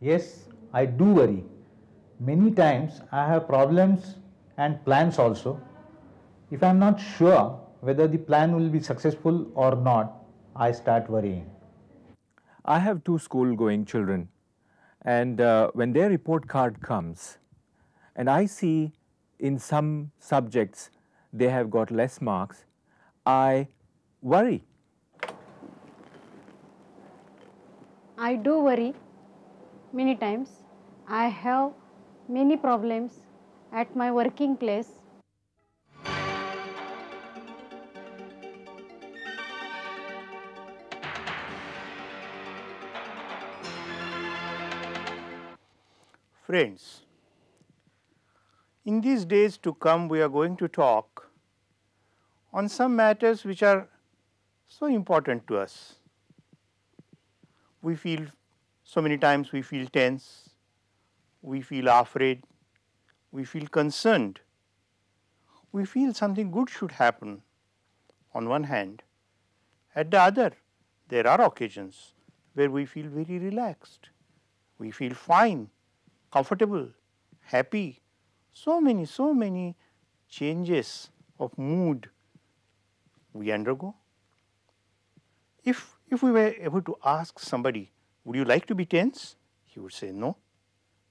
Yes, I do worry. Many times I have problems and plans also. If I am not sure whether the plan will be successful or not, I start worrying. I have two school going children, and when their report card comes, and I see in some subjects they have got less marks, I worry. I do worry many times. I have many problems at my working place. Friends, in these days to come we are going to talk on some matters which are so important to us. We feel so many times we feel tense, we feel afraid, we feel concerned, we feel something good should happen on one hand. At the other, there are occasions where we feel very relaxed, we feel fine, comfortable, happy, so many changes of mood we undergo. If we were able to ask somebody, would you like to be tense? He would say no.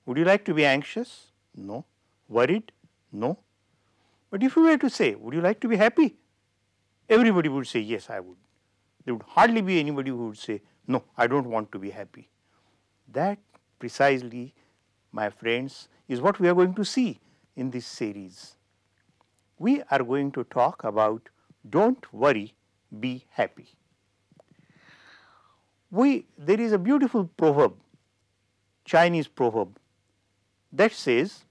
Would you like to be anxious? No. Worried? No. But if we were to say, would you like to be happy? Everybody would say, yes, I would. There would hardly be anybody who would say, no, I don't want to be happy. That precisely, my friends, is what we are going to see in this series. We are going to talk about don't worry, be happy. There is a beautiful proverb, Chinese proverb, that says,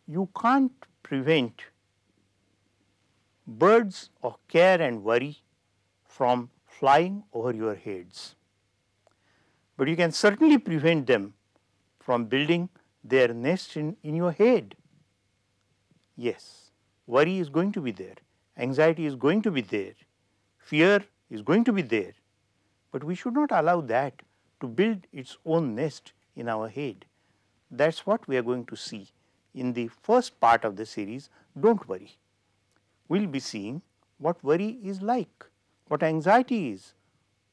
you can't prevent birds of care and worry from flying over your heads, but you can certainly prevent them from building their nest in your head. Yes, worry is going to be there, anxiety is going to be there, fear is going to be there, but we should not allow that to build its own nest in our head. That is what we are going to see in the first part of the series, Don't Worry. We will be seeing what worry is like, what anxiety is,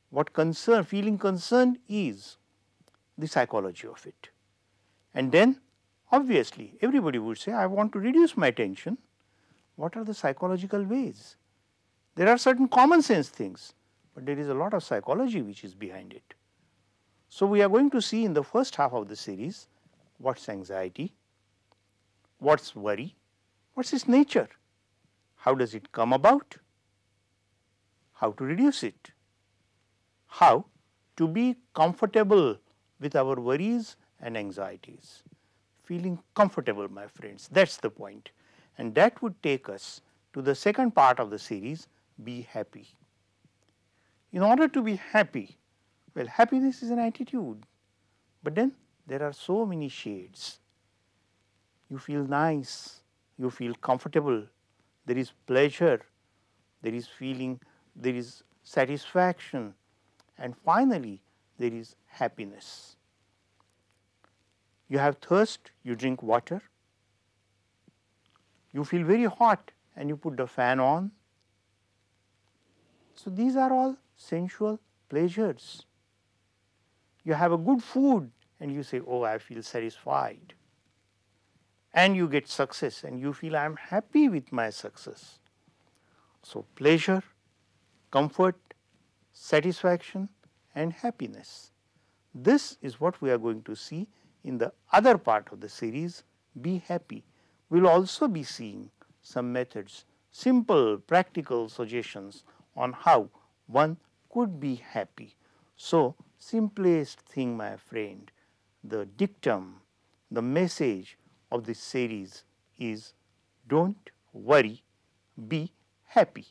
what feeling concerned is, the psychology of it. And then obviously everybody would say, I want to reduce my tension. What are the psychological ways? There are certain common sense things, but there is a lot of psychology which is behind it. So we are going to see in the first half of the series, what's anxiety, what's worry, what's its nature, how does it come about, how to reduce it, how to be comfortable with our worries and anxieties. Feeling comfortable, my friends, that is the point. And that would take us to the second part of the series, be happy. In order to be happy, well, happiness is an attitude, but then there are so many shades. You feel nice, you feel comfortable, there is pleasure, there is feeling, there is satisfaction, and finally there is happiness. You have thirst, you drink water, you feel very hot and you put the fan on. So these are all sensual pleasures. You have a good food and you say, oh, I feel satisfied. And you get success and you feel I am happy with my success. So pleasure, comfort, satisfaction and happiness. This is what we are going to see in the other part of the series, be happy. We will also be seeing some methods, simple practical suggestions on how one could be happy. So simplest thing, my friend, the dictum, the message of this series is don't worry, be happy.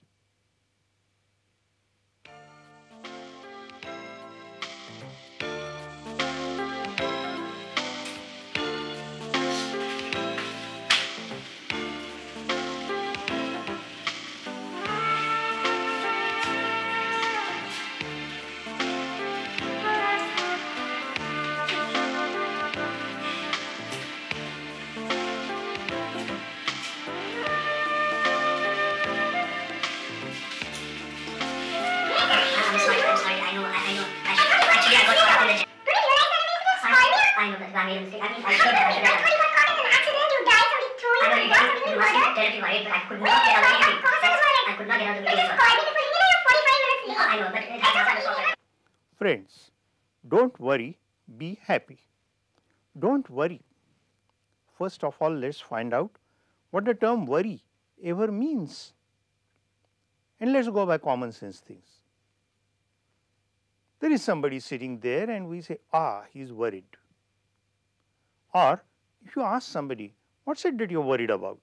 terribly worried, but I could not get out of the meeting. I could not get out of the meeting. I know, but it has to stop. Friends, don't worry, be happy. Don't worry. First of all, let's find out what the term worry ever means. And let's go by common sense things. There is somebody sitting there and we say, ah, he is worried. Or if you ask somebody, what's it that you are worried about?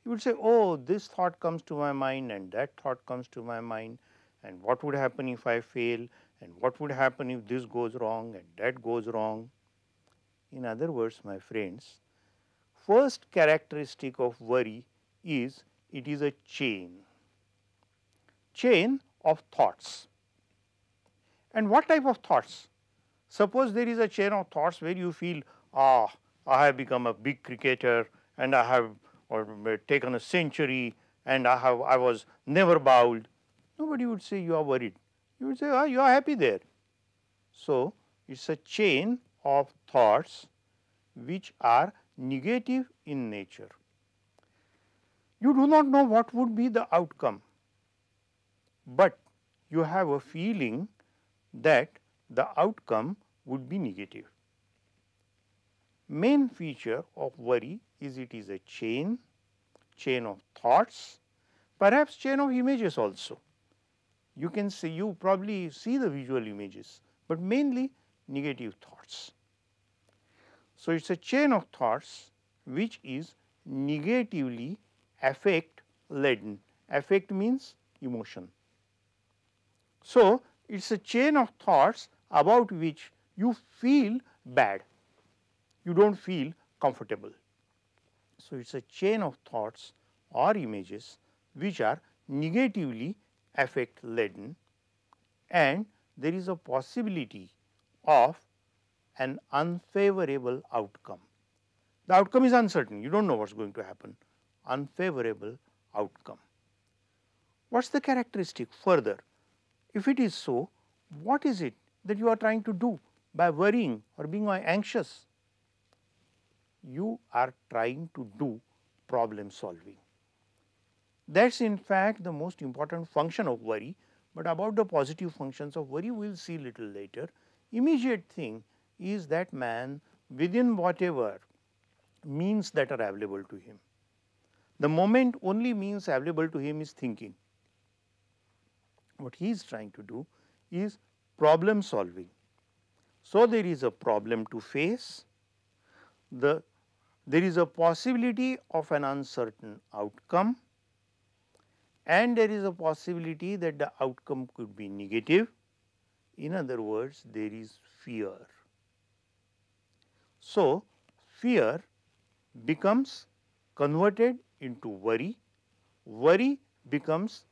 He would say, oh, this thought comes to my mind and that thought comes to my mind, and what would happen if I fail, and what would happen if this goes wrong and that goes wrong. In other words, my friends, first characteristic of worry is it is a chain of thoughts. And what type of thoughts? Suppose there is a chain of thoughts where you feel, I have become a big cricketer and I have taken a century and I was never bowled. Nobody would say you are worried. You would say, you are happy there. So, it is a chain of thoughts which are negative in nature. You do not know what would be the outcome, but you have a feeling that the outcome would be negative. Main feature of worry is it is a chain of thoughts, perhaps chain of images also. You can see, you probably see the visual images, but mainly negative thoughts. So, it is a chain of thoughts which is negatively affect laden. Affect means emotion. So, it is a chain of thoughts about which you feel bad, you do not feel comfortable. So, it is a chain of thoughts or images which are negatively affect laden, and there is a possibility of an unfavorable outcome. The outcome is uncertain, you do not know what is going to happen, unfavorable outcome. What is the characteristic further? If it is so, what is it that you are trying to do by worrying or being anxious? You are trying to do problem solving. That is in fact the most important function of worry, but about the positive functions of worry we will see little later. Immediate thing is that man within whatever means that are available to him. The moment only means available to him is thinking. What he is trying to do is problem solving. So, there is a problem to face, there is a possibility of an uncertain outcome, and there is a possibility that the outcome could be negative. In other words, there is fear. So, fear becomes converted into worry, worry becomes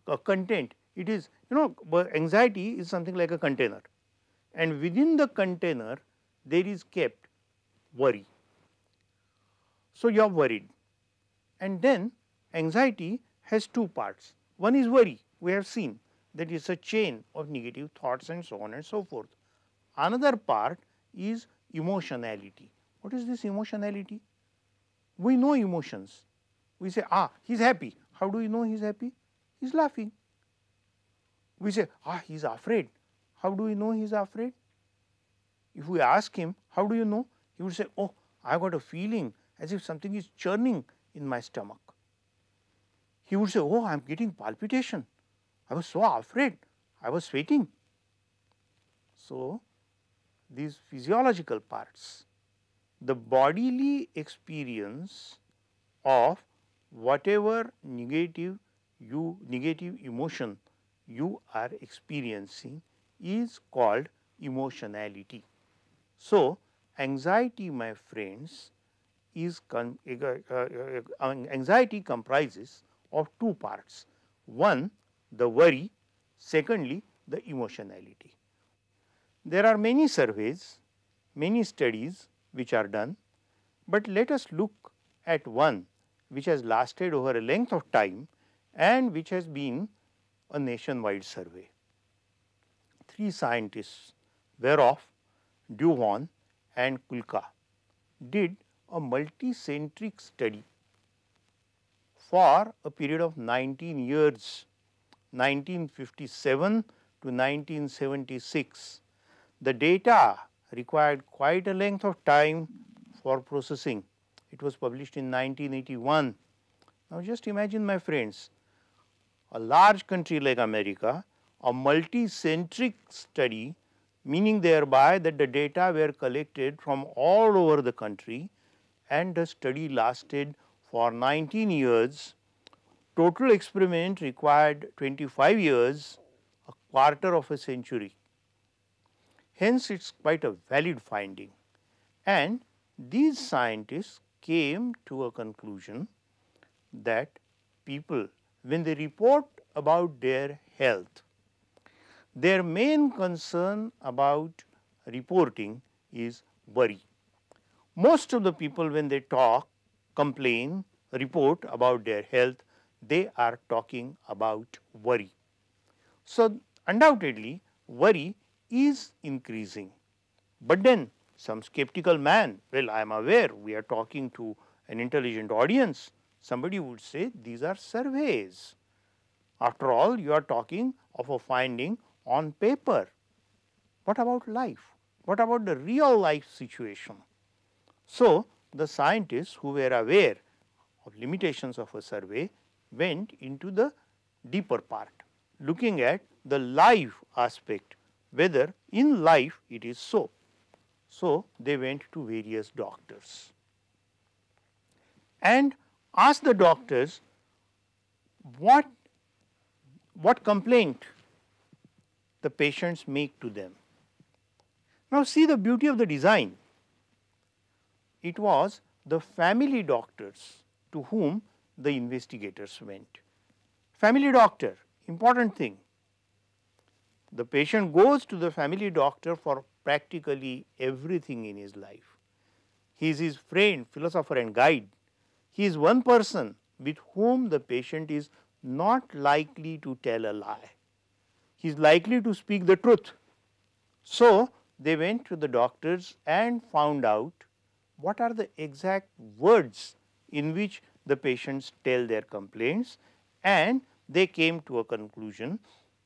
a content. It is, anxiety is something like a container, and within the container there is kept worry. So, you are worried, and then anxiety has two parts. One is worry, we have seen that is a chain of negative thoughts and so on and so forth. Another part is emotionality. What is this emotionality? We know emotions. We say, he is happy. How do we know he is happy? He is laughing. We say, he is afraid. How do we know he is afraid? If we ask him, how do you know? He would say, I got a feeling as if something is churning in my stomach. He would say, I am getting palpitation. I was so afraid, I was sweating. So, these physiological parts, the bodily experience of whatever negative emotion you are experiencing is called emotionality. So, anxiety, my friends, is anxiety comprises of two parts. One, the worry, secondly, the emotionality. There are many surveys, many studies which are done, but let us look at one which has lasted over a length of time and which has been a nationwide survey. 3 scientists, whereof Duvon and Kulka, did a multicentric study for a period of 19 years, 1957 to 1976. The data required quite a length of time for processing. It was published in 1981. Now, just imagine, my friends, a large country like America, a multi-centric study, meaning thereby that the data were collected from all over the country, and the study lasted for 19 years. Total experiment required 25 years, a quarter of a century. Hence, it is quite a valid finding, and these scientists came to a conclusion that people, when they report about their health, their main concern about reporting is worry. Most of the people, when they talk, complain, report about their health, they are talking about worry. So, undoubtedly worry is increasing, but then some skeptical man, well, I am aware we are talking to an intelligent audience, somebody would say these are surveys. After all, you are talking of a finding on paper. What about life? What about the real life situation? So, the scientists who were aware of limitations of a survey went into the deeper part, looking at the life aspect, whether in life it is so. So, they went to various doctors and asked the doctors what complaint the patients make to them. Now, see the beauty of the design. It was the family doctors to whom the investigators went. Family doctor, important thing. The patient goes to the family doctor for practically everything in his life. He is his friend, philosopher and guide. He is one person with whom the patient is not likely to tell a lie. He is likely to speak the truth. So, they went to the doctors and found out what are the exact words in which the patients tell their complaints, and they came to a conclusion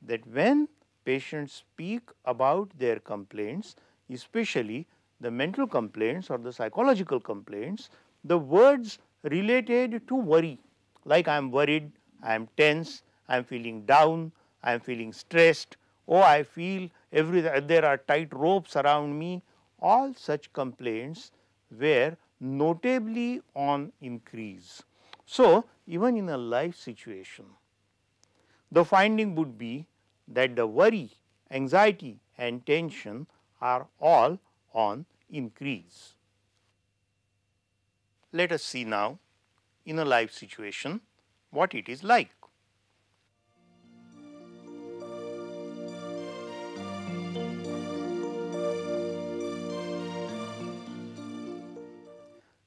that when patients speak about their complaints, especially the mental complaints or the psychological complaints, the words related to worry, like I am worried, I am tense, I am feeling down, I am feeling stressed, oh I feel there are tight ropes around me, all such complaints were notably on increase. So, even in a life situation, the finding would be that the worry, anxiety and tension are all on increase. Let us see now in a life situation what it is like.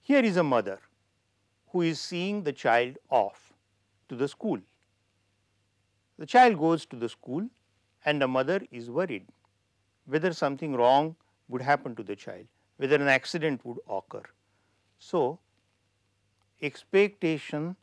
Here is a mother who is seeing the child off to the school. The child goes to the school and the mother is worried whether something wrong would happen to the child, whether an accident would occur. So, expectation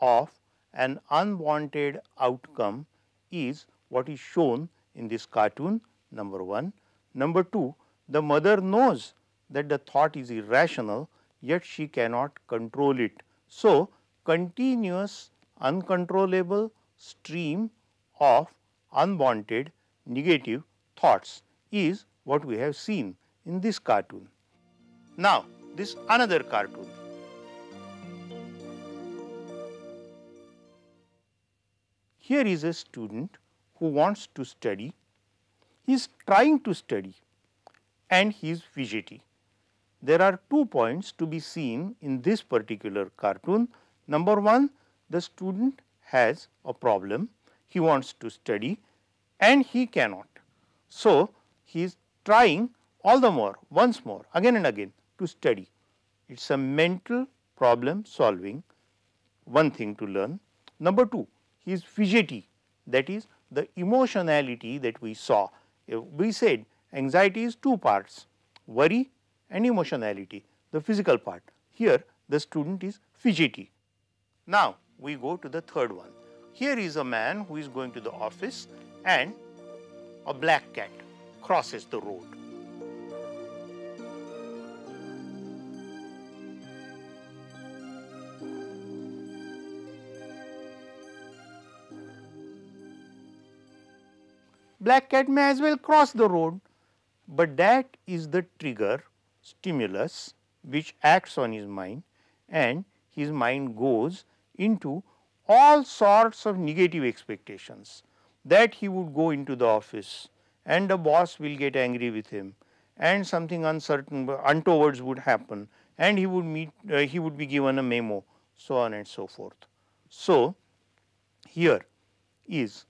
of an unwanted outcome is what is shown in this cartoon, number 1. Number 2, the mother knows that the thought is irrational, yet she cannot control it. So, continuous uncontrollable stream of unwanted negative thoughts is what we have seen in this cartoon. Now, this another cartoon. Here is a student who wants to study, he is trying to study and he is fidgety. There are 2 points to be seen in this particular cartoon. Number 1, the student has a problem, he wants to study and he cannot. So, he is trying all the more, once more, again and again to study. It is a mental problem solving, one thing to learn. Number 2, he is fidgety, that is the emotionality that we saw. We said anxiety is 2 parts, worry and emotionality, the physical part. Here the student is fidgety. Now, we go to the third one. Here is a man who is going to the office and a black cat crosses the road. Black cat may as well cross the road, but that is the trigger, stimulus, which acts on his mind, and his mind goes into all sorts of negative expectations that he would go into the office and the boss will get angry with him and something uncertain untowards would happen and he would be given a memo, so on and so forth. So, here is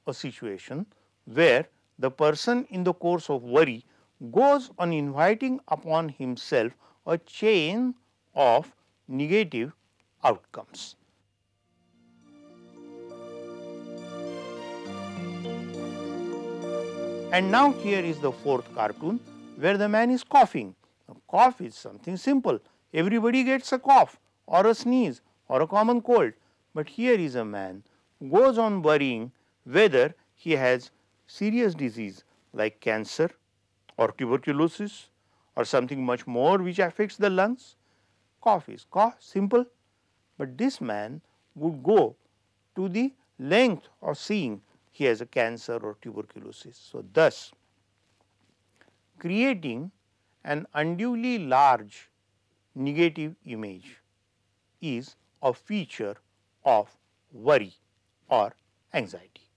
a situation where the person in the course of worry goes on inviting upon himself a chain of negative outcomes. And now here is the fourth cartoon where the man is coughing. A cough is something simple. Everybody gets a cough or a sneeze or a common cold. But here is a man who goes on worrying whether he has serious disease like cancer or tuberculosis or something much more which affects the lungs. Cough is simple, but this man would go to the length of seeing he has a cancer or tuberculosis. So, thus creating an unduly large negative image is a feature of worry or anxiety.